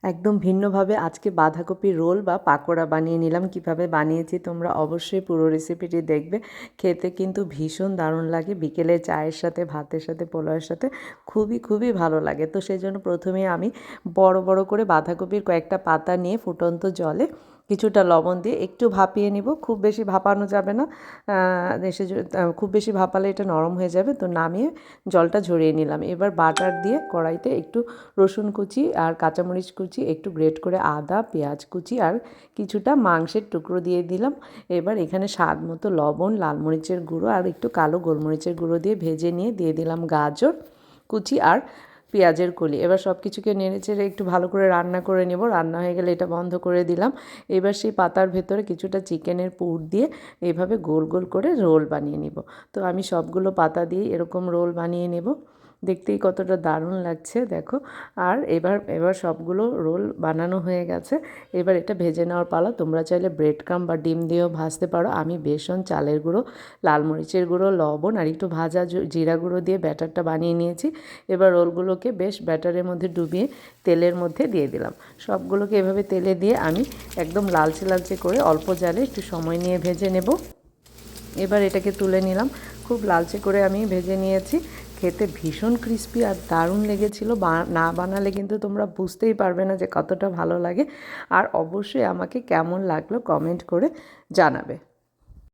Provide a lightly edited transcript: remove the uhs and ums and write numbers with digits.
একদম ভিন্নভাবে আজকে বাঁধাকপির রোল বা পাকোড়া বানিয়ে নিলাম। কিভাবে বানিয়েছি তোমরা অবশ্যই পুরো রেসিপিটি দেখবে। খেতে কিন্তু ভীষণ দারুণ লাগে, বিকেলে চায়ের সাথে, ভাতের সাথে, পোলাওয়ের সাথে খুবই ভালো লাগে। তো সেই জন্য প্রথমেই আমি বড় বড় করে বাঁধাকপির কয়েকটা পাতা নিয়ে ফুটন্ত জলে কিছুটা লবণ দিয়ে একটু ভাপিয়ে নিব। খুব বেশি ভাপানো যাবে না, খুব বেশি ভাপালে এটা নরম হয়ে যাবে। তো নামিয়ে জলটা ঝরিয়ে নিলাম। এবার বাটার দিয়ে কড়াইতে একটু রসুন কুচি আর কাঁচামরিচ কুচি, একটু গ্রেট করে আদা, পেঁয়াজ কুচি আর কিছুটা মাংসের টুকরো দিয়ে দিলাম। এবার এখানে স্বাদ মতো লবণ, লাল মরিচের গুঁড়ো আর একটু কালো গোলমরিচের গুঁড়ো দিয়ে ভেজে নিয়ে দিয়ে দিলাম গাজর কুচি আর পেঁয়াজের কলি। এবার সব কিছুকে নেড়েচেড়ে একটু ভালো করে রান্না করে নেব। রান্না হয়ে গেলে এটা বন্ধ করে দিলাম। এবার সেই পাতার ভেতরে কিছুটা চিকেনের পুর দিয়ে এভাবে গোল গোল করে রোল বানিয়ে নিব। তো আমি সবগুলো পাতা দিয়ে এরকম রোল বানিয়ে নেব। দেখতেই কতটা দারুণ লাগছে দেখো। আর এবার সবগুলো রোল বানানো হয়ে গেছে। এবার এটা ভেজে নেওয়ার পালা। তোমরা চাইলে ব্রেড ক্রাম্ব বা ডিম দিয়েও ভাজতে পারো। আমি বেসন, চালের গুঁড়ো, লাল মরিচের গুঁড়ো, লবণ আর একটু ভাজা জিরা গুঁড়ো দিয়ে ব্যাটারটা বানিয়ে নিয়েছি। এবার রোলগুলোকে বেশ ব্যাটারের মধ্যে ডুবিয়ে তেলের মধ্যে দিয়ে দিলাম। সবগুলোকে এভাবে তেলে দিয়ে আমি একদম লালচে লালচে করে অল্প জালে একটু সময় নিয়ে ভেজে নেব। এবার এটাকে তুলে নিলাম। খুব লালচে করে আমি ভেজে নিয়েছি। খেতে ভীষণ ক্রিস্পি আর দারুণ লেগেছিল। না বানালে কিন্তু তোমরা বুঝতেই পারবে না যে কতটা ভালো লাগে। আর অবশ্যই আমাকে কেমন লাগলো কমেন্ট করে জানাবে।